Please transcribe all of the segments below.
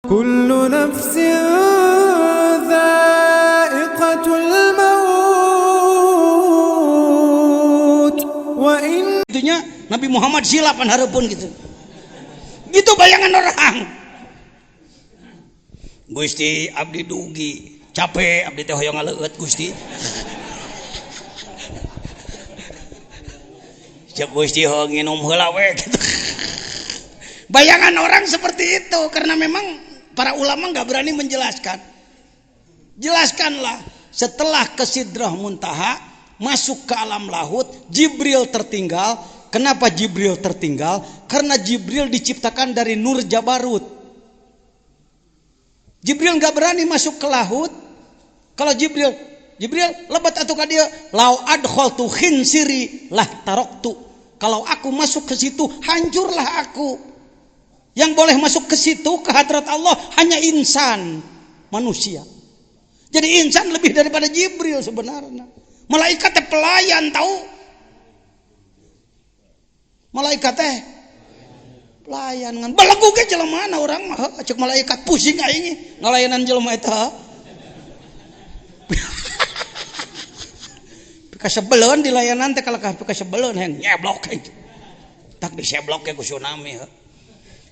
Kullu nafsin dha'iqatul maut wa in itunya Nabi Muhammad silapan harapun gitu. Gitu bayangan orang. Gusti abdi dugi, capek abdi teh hoyong ngaleut Gusti. Cek Gusti hoyong nginum heula we gitu. Bayangan orang seperti itu karena memang para ulama nggak berani menjelaskan. Jelaskanlah setelah ke Sidrah Muntaha masuk ke alam lahut, Jibril tertinggal. Kenapa Jibril tertinggal? Karena Jibril diciptakan dari nur Jabarut. Jibril nggak berani masuk ke lahut. Kalau Jibril lebat atau ka dia lau adkhaltu khinsiri lah taroktu. Kalau aku masuk ke situ hancurlah aku. Yang boleh masuk ke situ ke hadrat Allah hanya insan, manusia. Jadi insan lebih daripada Jibril sebenarnya. Malaikat teh pelayan tahu. Malaikat teh pelayan ngan balagu ge jelemaana urang mah cek malaikat pusing aing ngalayanan jelema eta. Kasebeleun di layanan teh kalakah kasebeleun heng nyeblok gitu. Tak diseblok ke ku tsunami.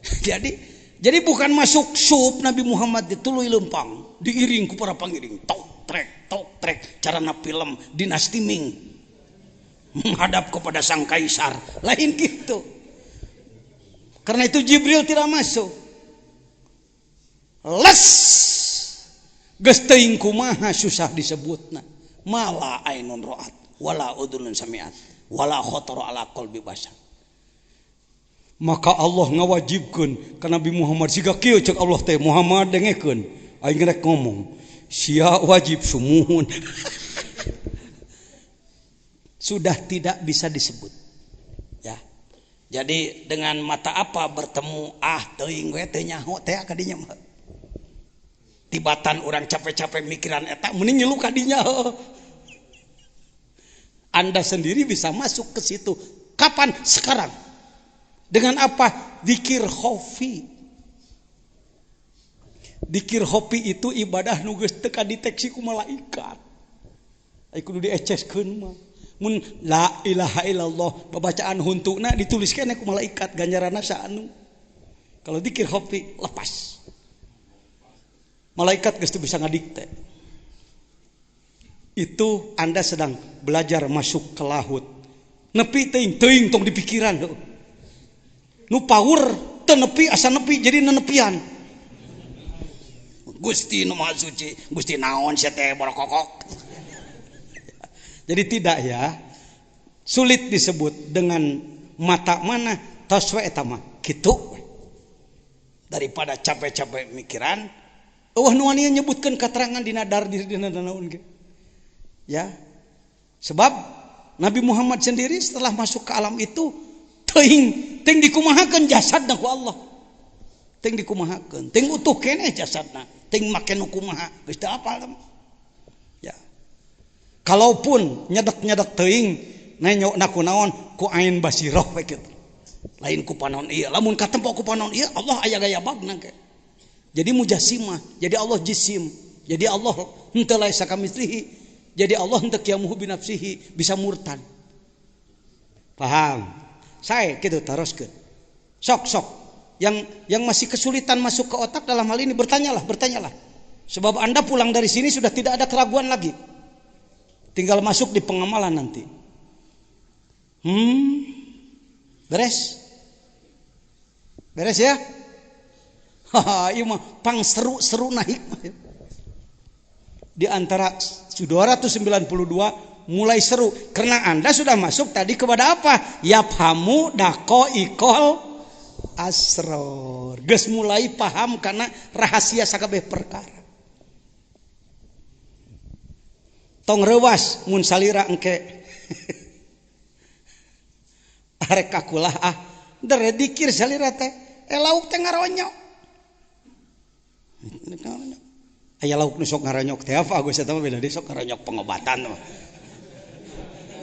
Jadi bukan masuk sub Nabi Muhammad ditului lempang, diiring ku para pangiring, tok trek, carana film Dinasti Ming menghadap kepada sang kaisar, lain gitu. Karena itu Jibril tidak masuk. Les geus teuing kumaha susah disebutna. Mala ainun ra'at wala udhunun sami'at wala khatara ala qalbi bashar. Maka Allah ngawajibkeun ka Nabi Muhammad siga kieu cek Allah teh Muhammad dengekeun aing rek ngomong sia wajib sumuhun. Sudah tidak bisa disebut ya. Jadi dengan mata apa bertemu teuing we teu nyaho teh ka dinya mah. Tibatan orang capek-capek mikiran eta mending nyeluh ka dinya. Anda sendiri bisa masuk ke situ. Kapan? Sekarang. Dengan apa? Dzikir khofi. Dzikir khofi itu ibadah nu geus teu kadeteksi ku malaikat. Ai kudu dieceskeun mah. Mun la ilaha illallah babacaan huntuna dituliskeun ku malaikat ganjaranna saanu. Kalau dzikir khofi lepas. Malaikat geus teu bisa ngadikte. Itu Anda sedang belajar masuk ke lahut. Nepi teuing tong dipikiran heuh. Nu power teu nepi asa nepi jadi nenepian. Gusti nu Maha Suci, Gusti naon sia teh borokokok. Jadi tidak ya. Sulit disebut dengan mata mana tos we eta mah kitu. Daripada capek-capek mikiran, eueuh nu wani nyebutkeun katerangan dina dardir dina naon ge. Ya. Sebab Nabi Muhammad sendiri setelah masuk ke alam itu teuing dikumahakeun jasadna ku Allah. Teuing dikumahakeun, teuing utuh keneh jasadna, teuing make nu kumaha geus teu apal. Ya. Kalaupun nyedek-nyedek teuing nanyona kunaon ku ain basirah we kitu. Lain ku panon ieu, lamun katempo ku panon ieu Allah aya gaya bagna ke. Jadi mujassimah, jadi Allah jisim, jadi Allah henteu laisa kamitslihi, jadi Allah henteu qiyamuhu binafsihi, bisa murtad. Paham? Saya gitu teruskeun. Sok yang masih kesulitan masuk ke otak dalam hal ini bertanyalah. Sebab Anda pulang dari sini sudah tidak ada keraguan lagi. Tinggal masuk di pengamalan nanti. Beres ya? Iya mah pang seru nah hikmah. Di antara 292 mulai seru karena Anda sudah masuk tadi kepada apa? Yafhamu dako ikol asror. Geus mulai paham karena rahasia sakabeh perkara. Tong rewas mun salira engke. Arek kakulah dere dikir salira teh lauk teh ngaronyok. Aya lauk nu sok ngaronyok teh apa geus eta mah beda deui sok ngaronyok pengobatan mah.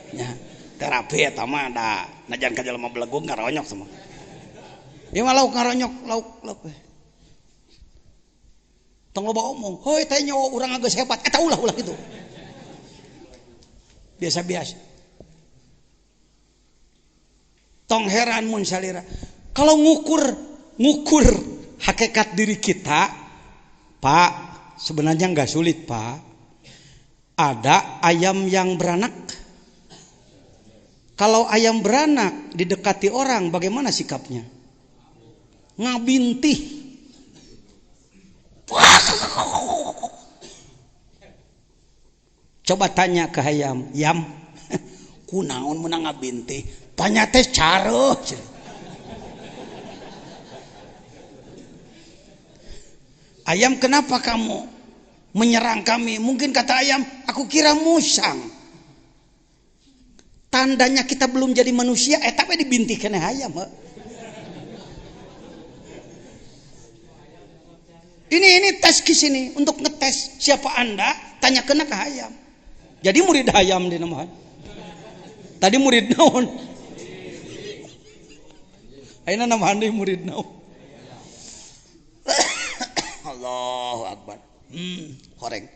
Ya, terapi eta mah da najan ka jelema belegung ngaronyok semua. Ieu mah lauk ngaronyok, lauk. tong loba omong, hoi teh nyawa urang geus hebat, eta ulah gitu. Biasa-biasa. Tong heran mun salira. Kalau ngukur hakikat diri kita, Pak, sebenarnya enggak sulit, Pak. Ada ayam yang beranak. Kalau ayam beranak didekati orang, bagaimana sikapnya? Ngabintih. Coba tanya ke ayam, "Yam, kunaon menang ngabintih?" Tanya teh careuh. Ayam, kenapa kamu menyerang kami? Mungkin kata ayam, aku kira musang. Tandanya kita belum jadi manusia, tapi dibintih kena ayam. Ini tes ke sini untuk ngetes siapa Anda, tanya kena ke ayam. Jadi murid ayam di nama. Tadi murid naon? Ayeuna nama Anda murid naon? Allahu Akbar. Horeng.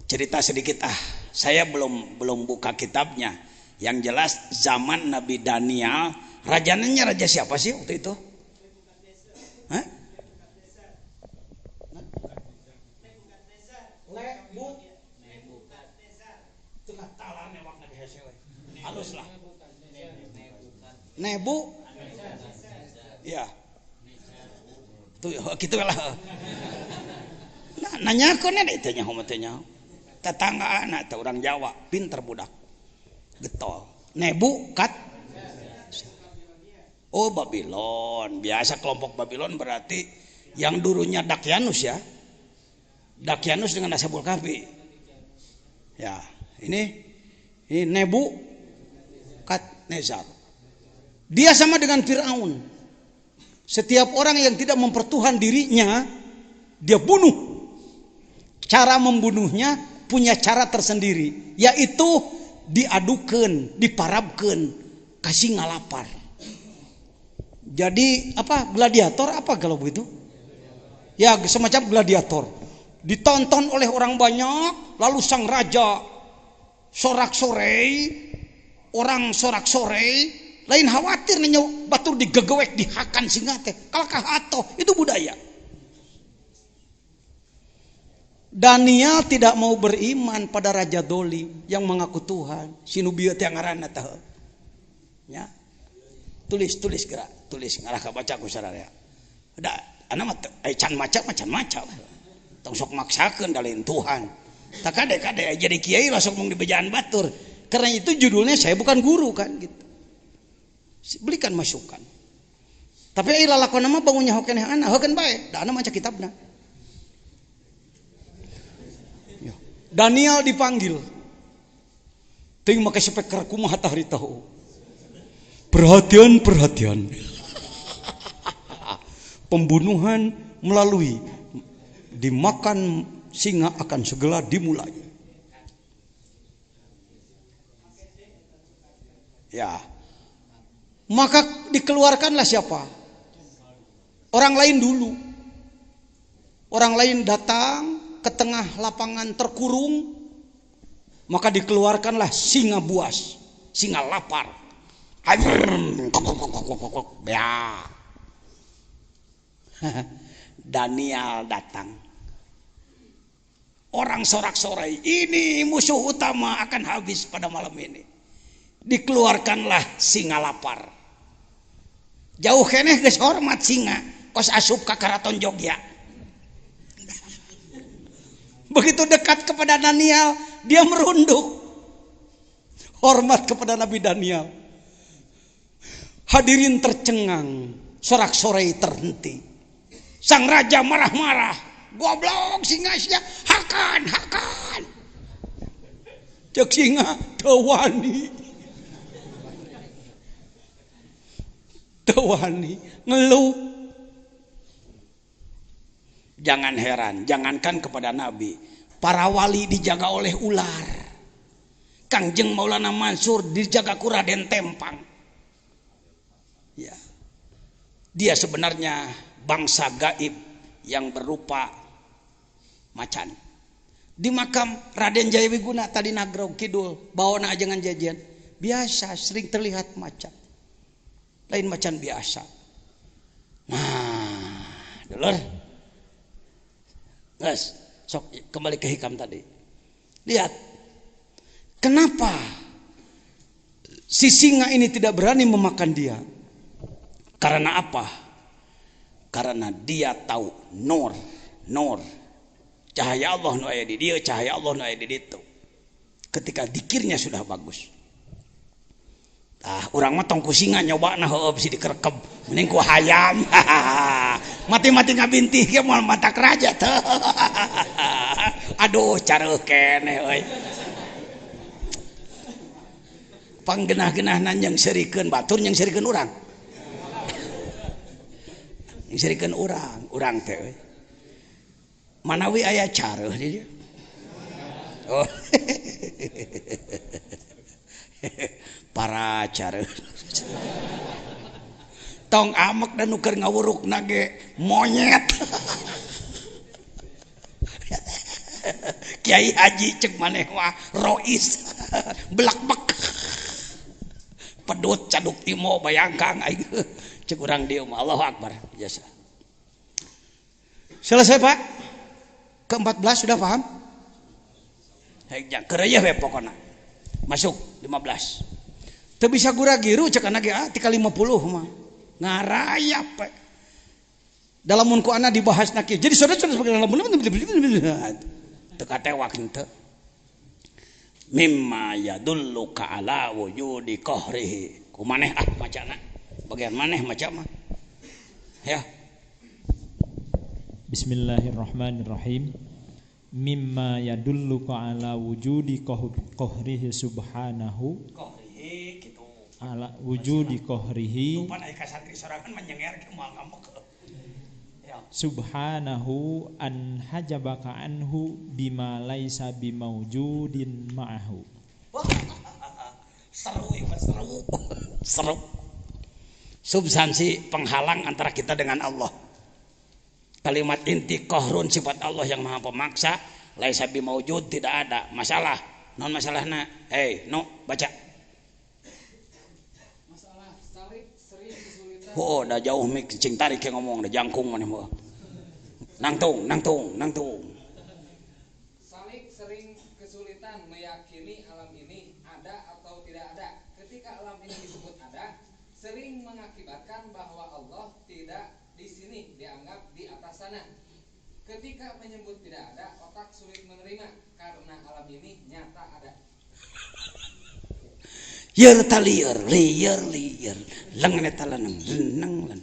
Cerita sedikit saya belum buka kitabnya. Yang jelas zaman Nabi Daniel, rajanya raja siapa sih waktu itu? Hah? Halus lah. Nebu. Ya. Tuh gitu lah. Nah, nanya kok nih tanya hometenya. Tetangga anak teh orang Jawa, pinter budak. Getol. Nebu kat. Oh, Babylon. Biasa kelompok Babylon berarti yang dulunya Dakyanus ya. Dakyanus dengan Ashabul Kahfi. Ya, ini Nebu kat Nezar. Dia sama dengan Firaun. Setiap orang yang tidak mempertuhan dirinya, dia bunuh. Cara membunuhnya punya cara tersendiri, yaitu diadukan, diparabkan, kasih ngalapar. Jadi apa, gladiator apa kalau begitu? Ya semacam gladiator. Ditonton oleh orang banyak, lalu sang raja sorak-sorei, orang sorak-sorei, lain khawatir nih batur digegewek dihakan singa teh kalakah atoh, itu budaya. Daniel tidak mau beriman pada Raja Dolim yang mengaku Tuhan. Sinubia teh ngaranna teh. Ya. Tulis gerak, tulis ngarah ka baca ku sararea. Da ana mah can maca. Tong sok maksakeun da lain Tuhan. Tak kade jadi kiai langsung mung dibejaan batur. Karena itu judulnya saya bukan guru kan gitu. Belikan masukan. Tapi ai lalakonna mah bangunnya hokeneh ana, hoken bae, da ana maca kitabna. Daniel dipanggil. Ting make speaker kumaha tah tahu. Perhatian. Pembunuhan melalui dimakan singa akan segera dimulai. Ya. Maka dikeluarkanlah siapa? Orang lain dulu. Orang lain datang ke tengah lapangan terkurung, maka dikeluarkanlah singa buas, singa lapar. Ya. Daniel datang. Orang sorak-sorai, ini musuh utama akan habis pada malam ini. Dikeluarkanlah singa lapar. Jauh keneh geus hormat singa, kos asup ka karaton Jogja. Begitu dekat kepada Daniel, dia merunduk. Hormat kepada Nabi Daniel. Hadirin tercengang, sorak-sorai terhenti. Sang raja marah-marah. Goblok singa sia, hakan. Cek singa tewani ngeluh. Jangan heran, jangankan kepada Nabi, para wali dijaga oleh ular. Kangjeng Maulana Mansur dijaga ku Raden Tempang. Ya. Dia sebenarnya bangsa gaib yang berupa macan. Di makam Raden Jaya Wiguna tadi Nagrog Kidul bawana ajengan jajan biasa sering terlihat macan. Lain macan biasa. Nah, dulur. Guys, sok kembali ke hikam tadi. Lihat. Kenapa si singa ini tidak berani memakan dia? Karena apa? Karena dia tahu nur. Cahaya Allah nu aya di dia, cahaya Allah nu aya di ditu. Ketika dikirnya sudah bagus. Urang mah tong ku singa nyobana heueuh bisi dikerekeb. Mending ku hayam. Mati-mati ngabintih ge moal matak raja teh. Aduh careuh keneh euy. Panggenah-genahna yang serikeun batur yang serikeun urang. Yang serikeun urang teh euy. Manawi aya careuh di dieu. Oh. Para careuh. Tong amek dan nuker ngawurukna ge monyet. Kiai Haji cek maneh mah rois. Belak-bek. Pedut caduk timo bayangkang aing cek urang dieu mah Allahu Akbar biasa. Selesai Pak? Ke-14 sudah paham? Hejang keureuh we pokona. Masuk 15. Teu bisa gura-giru cek ana ge ti ka 50 mah. Ngarayap we. Dalam mun ku ana dibahas na kieu. Jadi saudara-saudara sebagai dalam teu katewak henteu. Mimma yadulluka ala wujudi qahrihi. Kumaneh macana. Bagian maneh maca mah. Ya. Bismillahirrahmanirrahim. Mimma yadulluka ala wujudi qahrihi subhanahu. Qahrihi kitu. Ala wujudi qahrihi. Lupa aya ka santri sorangan menyenger ke moal ngamuk. Subhanahu an hajabaka anhu bima laisa bimaujudin ma'ahu. Seru. Substansi penghalang antara kita dengan Allah. Kalimat inti qahrun sifat Allah yang maha pemaksa, laisa bimaujud tidak ada. Masalah. Non masalahna. Baca. Masalah salik sering kesulitan. Oh, dah jauh mik cing tarik ke ngomong dah jangkung maneh mah. Nangtung. Salik sering kesulitan meyakini alam ini ada atau tidak ada. Ketika alam ini disebut ada, sering mengakibatkan bahwa Allah tidak di sini, dianggap di atas sana. Ketika menyebut tidak ada, otak sulit menerima karena alam ini nyata ada. Yer talier, lier, lengan talanang, lenang.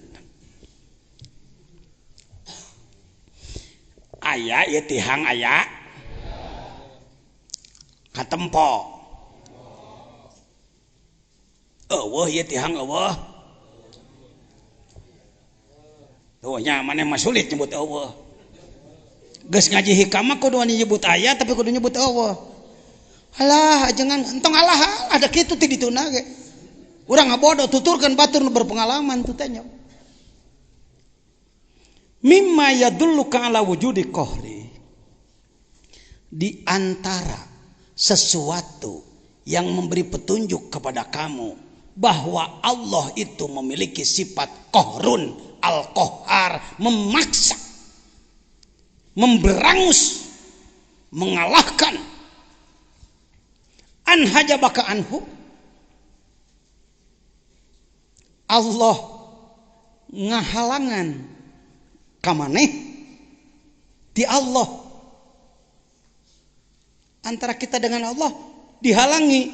Aya ieu tihang aya. Katempo. Eueuh ieu tihang eueuh. Tuh nya maneh mah sulit nyebut eueuh. Geus ngaji hikam mah kudu nyebut aya tapi kudu nyebut eueuh. Alah jangan entong alah ada kitu ti dituna ge. Urang ngabodo tuturkeun batur nu berpengalaman tu teh nya. Mimma yadulluka ala wujudi qahri. Di antara sesuatu yang memberi petunjuk kepada kamu bahwa Allah itu memiliki sifat qahrun, al-qahhar, memaksa, memberangus, mengalahkan. An hajabaka anhu. Allah ngahalangan kamaneh di Allah. Antara kita dengan Allah dihalangi.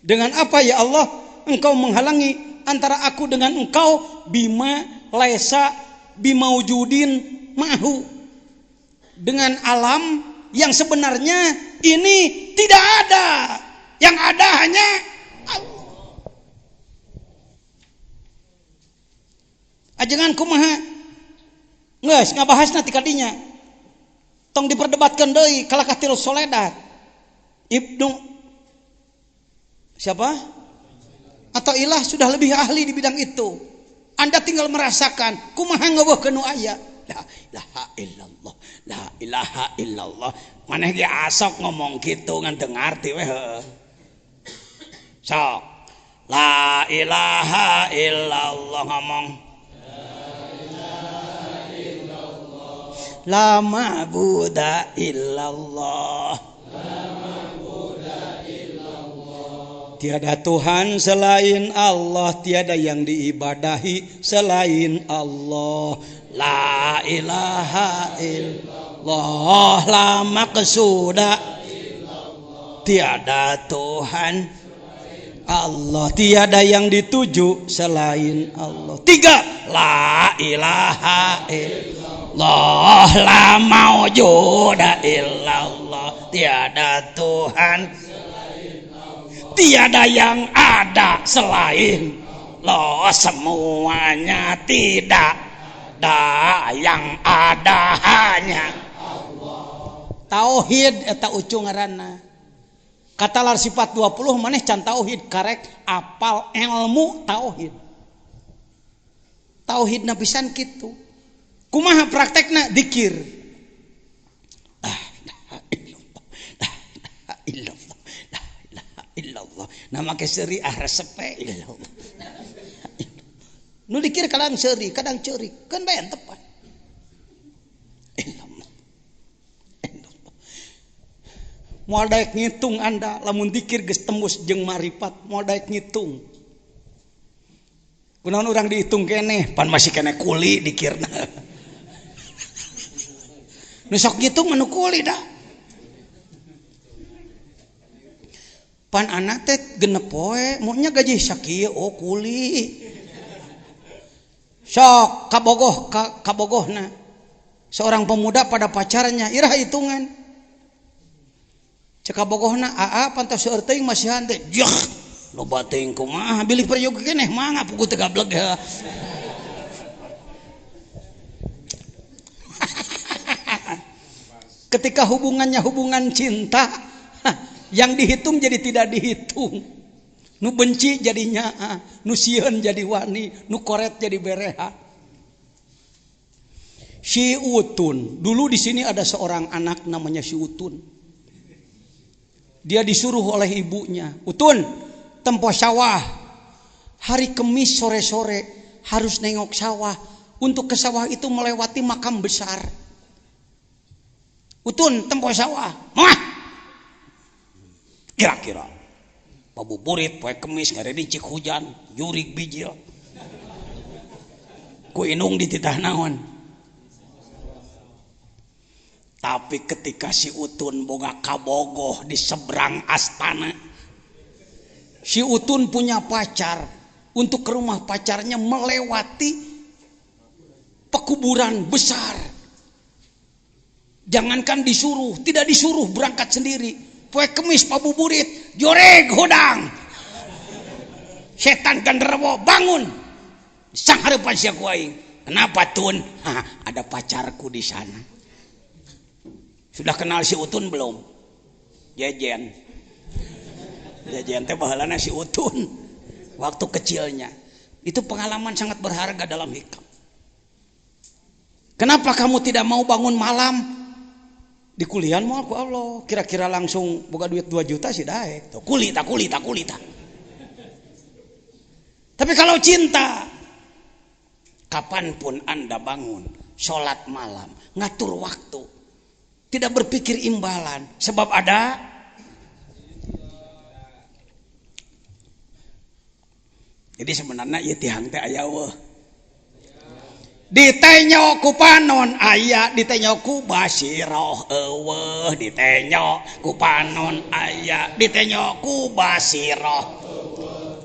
Dengan apa ya Allah? Engkau menghalangi antara aku dengan engkau bima laisa bimaujudin ma'hu. Dengan alam yang sebenarnya ini tidak ada. Yang ada hanya Allah. Ajengan kumaha? Geus ngabahasna ti kadinya. Tong diperdebatkan deui kalakatil Soledad. Ibnu siapa? Atau Ilah sudah lebih ahli di bidang itu. Anda tinggal merasakan kumaha ngeuweuh nu aya. la ilaha illallah, la ilaha illallah. Maneh ge asok ngomong kitu ngan teu ngarti we heuh. Sok. La ilaha illallah ngomong. La ma'budu illallah. Tiada Tuhan selain Allah, tiada yang diibadahi selain Allah. La ilaha illallah, la maqsuda. Tiada Tuhan Allah, tiada yang dituju selain Allah. 3, la ilaha illallah, la maujuda illallah. Tiada Tuhan, tiada yang ada selain Allah. Semuanya tidak ada, yang ada hanya Allah. Tauhid eta ucu ngaranna. Kata lar sifat 20 maneh can tauhid karek apal ilmu tauhid. Tauhidna pisan kitu. Kumaha praktekna dzikir. La ilaha illallah, la ilaha illallah. Nama ke seuri resepe illallah. Nu dikir kadang seuri, kadang ceurik, kan bae tepat. Illallah. Illallah. Moal daek ngitung Anda lamun dikir geus tembus jeung marifat, moal daek ngitung. Kunaon urang dihitung keneh, pan masih keneh kuli dikirna. Nu sok ngitung mah nu kuli dah. Pan anak teh genep poe, monya gaji sakieu oh kuli. Sok kabogohna. Seorang pemuda pada pacarnya, irah hitungan. Cek kabogohna, aa pantas seueur teuing masihan teh. Jah, loba teuing kumaha bilih peryoga keneh mangga pugu teu gableg ya. Ketika hubungannya hubungan cinta, yang dihitung jadi tidak dihitung. Nu benci jadi nyaa, nu sieun jadi wani, nu koret jadi bereha. Si Utun, dulu di sini ada seorang anak namanya si Utun. Dia disuruh oleh ibunya, Utun, tempo sawah. Hari Kemis sore-sore harus nengok sawah. Untuk ke sawah itu melewati makam besar. Utun, tempo sawah. Mah. Kira-kira pabuburit poe Kemis ngaredi cik hujan, jurig bijil. Ku inung di titah naon. Tapi ketika si Utun boga kabogoh di seberang astana, si Utun punya pacar. Untuk ke rumah pacarnya melewati pekuburan besar. Jangankan disuruh, tidak disuruh berangkat sendiri. Poe Kemis pabuburit, joreg hodang. Setan genderuwo bangun. Sang hareupan sia ku aing. Kenapa Tun? Ada pacarku di sana. Sudah kenal si Utun belum? Jejen. Jejen teh baheulana si Utun. Waktu kecilnya. Itu pengalaman sangat berharga dalam hidup. Kenapa kamu tidak mau bangun malam? Di kuliah mau aku Allah. Kira-kira langsung buka duit 2 juta sih daek. Kuli tak. Tapi kalau cinta, kapanpun Anda bangun, sholat malam, ngatur waktu, tidak berpikir imbalan, sebab ada jadi sebenarnya ieu tihang teh aya weuh. Ditenyo ku panon aya, ditenyo ku basiroh eueuh, ditenyo ku panon aya, ditenyo ku basiroh.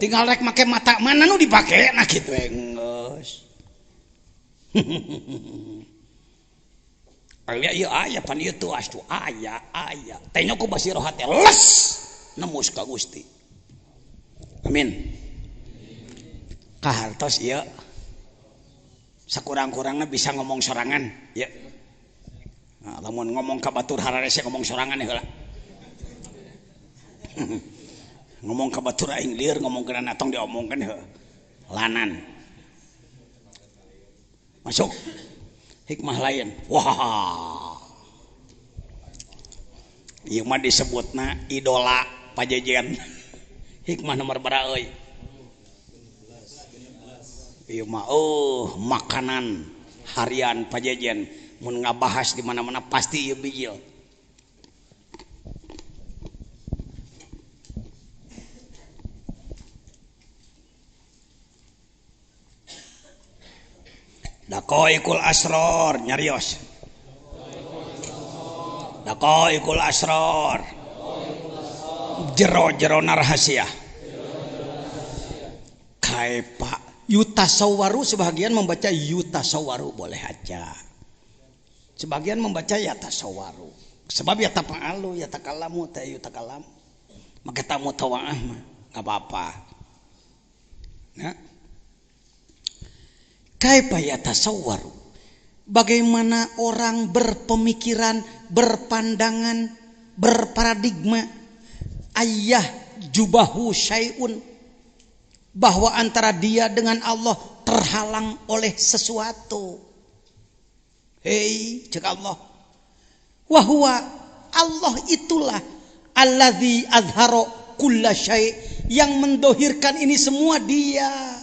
Tinggal rek make mata mana nu dipake nah kitu geus. Aya ieu aya pan ieu teu astu aya. Tenyo ku basiroh teh les nemus ka Gusti. Amin. Kahartos ieu sakurang-kurangna bisa ngomong sorangan ya. Nah, lamun ngomong ka batur hararese ngomong sorangan heula. Ngomong ka batur aing lieur ngomong kana natong diomongkeun heuh. Lanan. Masuk. hikmah lain. Wah, ieu mah disebutna idola pajejen. Hikmah nomor berapa euy? Ieu mah makanan harian pajejen mun ngabahas di mana-mana pasti ieu bijil. Daqaiqul asror nyarios. Daqaiqul asror. Jero-jero rahasia. Kaipa yutasawwaru, sebagian membaca yutasawwaru boleh aja. Sebagian membaca yatasawwaru. Sebab yatafa'alu yatakalamu ta yutakalam. Maka ta mutawaah mah enggak apa-apa. Nah. Kaifa yatasawwaru, bagaimana orang berpemikiran, berpandangan, berparadigma ayah jubahu syai'un, bahwa antara dia dengan Allah terhalang oleh sesuatu. Hei, cek Allah, wahwa Allah itulah alladzi azharo kulla syai', yang mendohirkan ini semua dia.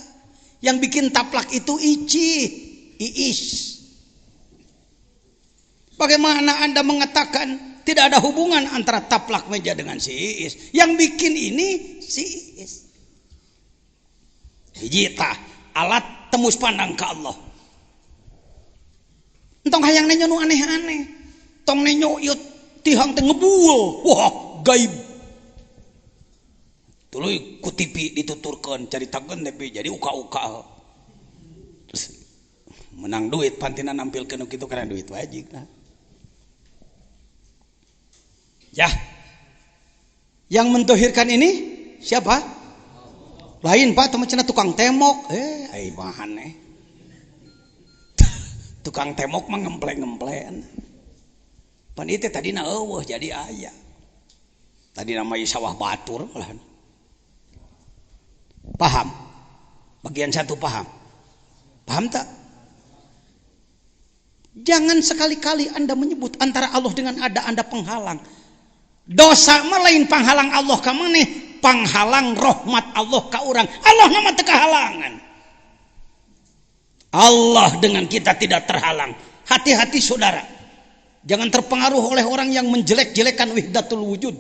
Yang bikin taplak itu Iis. Bagaimana Anda mengatakan tidak ada hubungan antara taplak meja dengan si Iis? Yang bikin ini si Iis. Hijita alat tembus pandang ke Allah. Entong hayang nenyo nu aneh-aneh. Tong nenyo ieu tihang teh ngebul. Wah, gaib. Tuluy ku TV dituturkeun caritakeun tapi jadi uka-uka. Terus menang duit pantina nampilkeun kitu karena duit wajib nah. Ya. Yang mendohirkan ini siapa? Lain Pak, teman cenah tukang temok. Ai bahan tukang temok mah ngempleng-ngemplen. Pan ieu tadina eueuh jadi aya. Tadi namanya sawah batur malahan. Paham? Bagian satu paham? Paham tak? Jangan sekali-kali Anda menyebut antara Allah dengan ada penghalang. Dosa mah lain penghalang Allah ka maneh, penghalang rahmat Allah ka urang. Allah nama teu kahalangan. Allah dengan kita tidak terhalang. Hati-hati saudara. Jangan terpengaruh oleh orang yang menjelek-jelekan wahdatul wujud.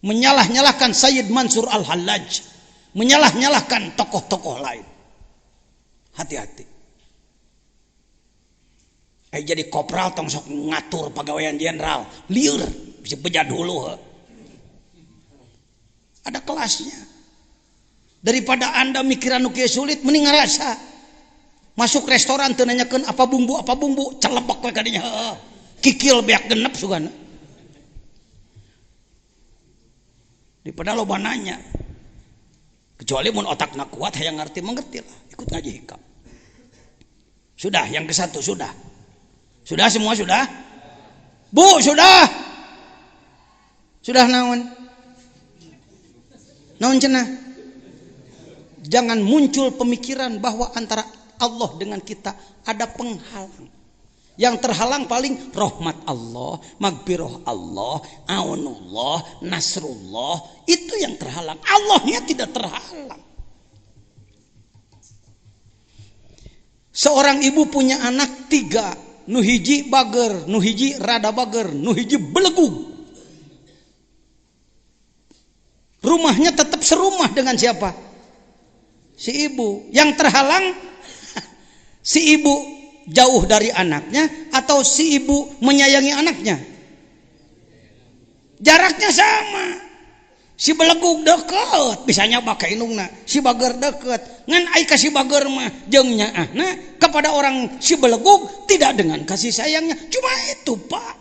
Menyalah-nyalahkan Sayyid Mansur Al-Hallaj. Menyalah-nyalahkan tokoh-tokoh lain. Hati-hati. Jadi kopral tong sok ngatur pegawaian jenderal, liur bisa bejat dulu. Ada kelasnya. Daripada Anda mikiran nu kieu sulit mending ngarasa. Masuk restoran teu nanyakeun apa bumbu, celebek we ka dinya. Kikil beak genep sugana. Daripada loba nanya. Kecuali mun otakna kuat hayang ngerti mengerti lah, ikut ngaji hikam. Sudah, yang ke satu sudah. Sudah semua sudah? Bu, sudah. Sudah naon? Naon cenah? Jangan muncul pemikiran bahwa antara Allah dengan kita ada penghalang. Yang terhalang paling rahmat Allah, magfirah Allah, aunullah, nasrullah. Itu yang terhalang. Allahnya tidak terhalang. Seorang ibu punya anak 3. Nuhiji bager, nuhiji rada bager, nuhiji belegug. Rumahnya tetap serumah dengan siapa? Si ibu. Yang terhalang si ibu jauh dari anaknya atau si ibu menyayangi anaknya? Jaraknya sama. Si belegug deket bisanya pakai indungna, si bager deket ngan ai ka si bager mah jeung nyaahna kepada orang si belegug tidak dengan kasih sayangnya. Cuma itu Pak.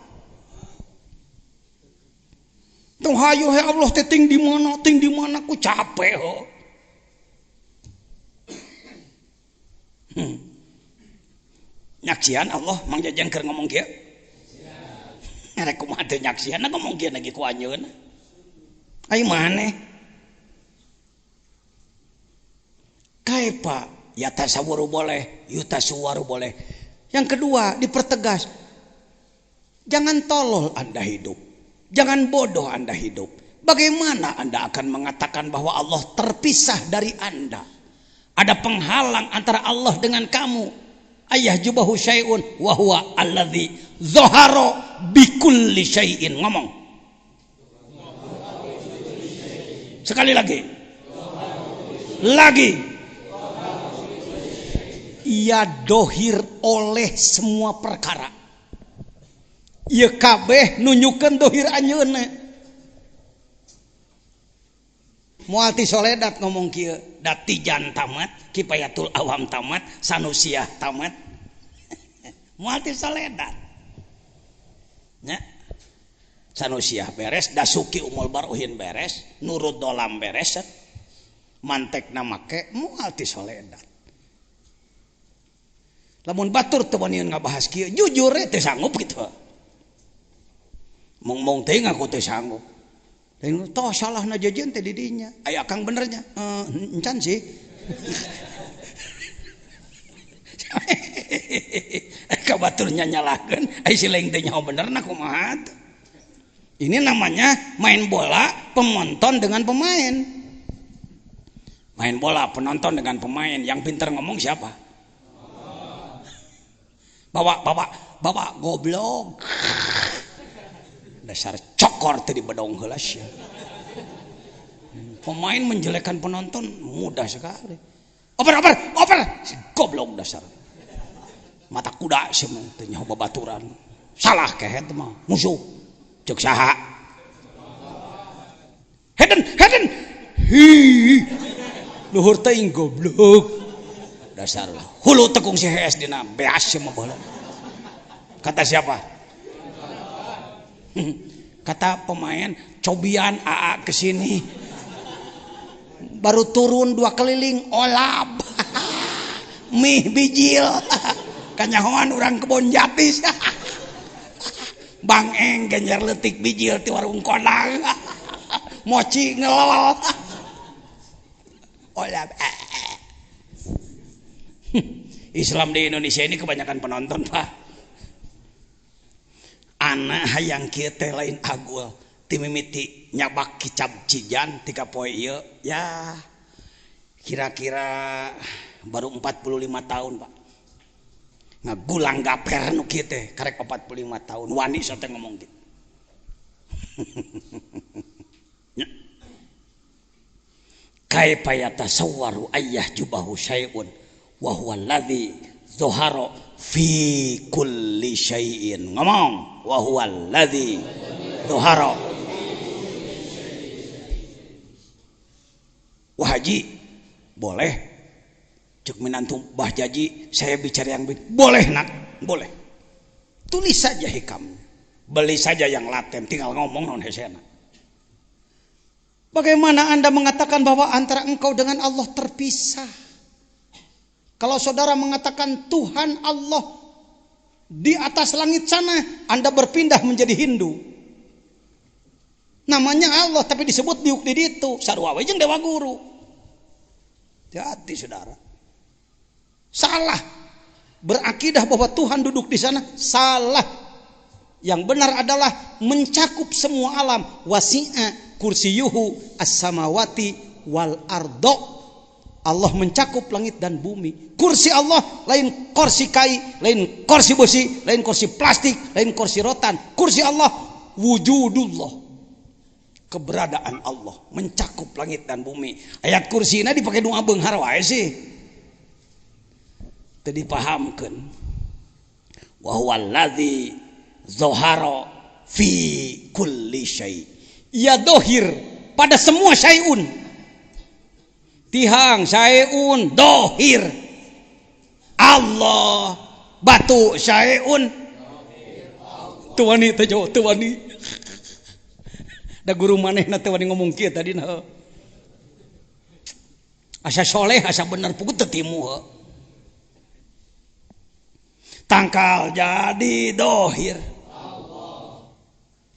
Tuh hayu he Allah teh ting di mana ku capek ho. Nyaksian Allah Mang Jajang keur ngomong kieu. Ngarek kumaha teu nyaksian ngomong kieu lagi ku anjeun. Ai maneh. Kaifa yatasawwaru boleh, yutasawwaru boleh. Yang kedua, dipertegas. Jangan tolol Anda hidup. Jangan bodoh Anda hidup. Bagaimana Anda akan mengatakan bahwa Allah terpisah dari Anda? Ada penghalang antara Allah dengan kamu. Ayah jubahu syai'un wa huwa alladzi zahara bikulli syai'in. Ngomong. Sekali lagi. Lagi. Ia dohir oleh semua perkara. Ia kabeh nunjukkan dohir anjeunna. Mualti soledat ngomong kieu, datijan tamat, kifayatul awam tamat, sanusiah tamat. Mualti soledat. Nya. Sanusiah beres, dasuki umul baruhin beres, nurut dolam beres, mantekna make mualti soledat. Lamun batur teu wani ngabahas kieu, jujur teh sanggup kitu. Mung teh ngaku teh sanggup. Toh salah na jajan teh di dinya. Aya akang benernya. Encan sih. Ka baturnya nyalahkeun, ai si lain teh nyaho benerna kumaha. Ini namanya main bola penonton dengan pemain. Main bola penonton dengan pemain. Yang pintar ngomong siapa? Bawa goblok. Dasar cokor tadi bedong heula sia. Pemain menjelekkan penonton mudah sekali. Oper goblok dasar. Mata kuda sih teh nyaho babaturan. Salah kehe teh mah musuh. Ceuk saha? Heden. Hi. Luhur teuing goblok. Dasar hulu tekung si HS dina beas mah bola. Kata siapa? Kata pemain, cobian AA kesini, baru turun 2 keliling, olap, mih bijil, kanyahoan orang kebon jatis, Bang Eng genjar letik bijil di warung konang, mochi ngelol, olap. Islam di Indonesia ini kebanyakan penonton, Pak. Anak hayang kieu teh lain agul ti mimiti nyabak kicap cijan 3 poe ieu ya kira-kira baru 45 tahun Pak ngagulang gaper nu kieu teh karek 45 tahun wani sote ngomong kitu. Kaifa yatasawwaru ayyah jubahu syai'un wa huwa alladzi zahara fi kulli syai'in. Ngomong wa huwa alladzi zahara. Wah Haji boleh cek minantu Bah Jaji saya bicara yang boleh nak boleh tulis saja hikam beli saja yang laten tinggal ngomong non hesena. Bagaimana Anda mengatakan bahwa antara engkau dengan Allah terpisah? Kalau saudara mengatakan Tuhan Allah di atas langit sana, Anda berpindah menjadi Hindu. Namanya Allah tapi disebut diuk di ditu, sarua we jeung dewa guru. Hati-hati saudara. Salah. Berakidah bahwa Tuhan duduk di sana, salah. Yang benar adalah mencakup semua alam. Wasi'a kursiyuhu as-samawati wal ardo. Allah mencakup langit dan bumi. Kursi Allah lain kursi kai, lain kursi besi, lain kursi plastik, lain kursi rotan. Kursi Allah wujudullah. Keberadaan Allah mencakup langit dan bumi. Ayat kursina dipakai doa beunghar wae sih. Teu dipahamkeun. Wa huwal ladzi zahara fi kulli syai. Ia dohir pada semua syai'un. Tihang syai'un dohir. Allah batu syai'un. Tuwani teh jo tuwani. Da guru manehna teh wani ngomong kieu tadi na. Asa soleh asa bener puguh teu timu. Tangkal jadi dohir.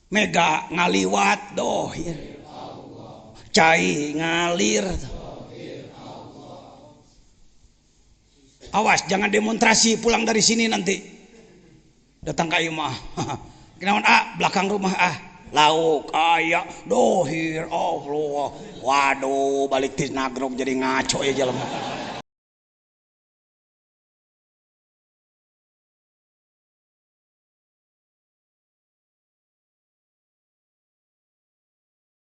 Mega ngaliwat dohir. Cai ngalir. Awas jangan demonstrasi pulang dari sini nanti. Datang ke imah. Kenaon belakang rumah lauk aya dohir Allah. Waduh balik tis nagrog jadi ngaco ya jelema.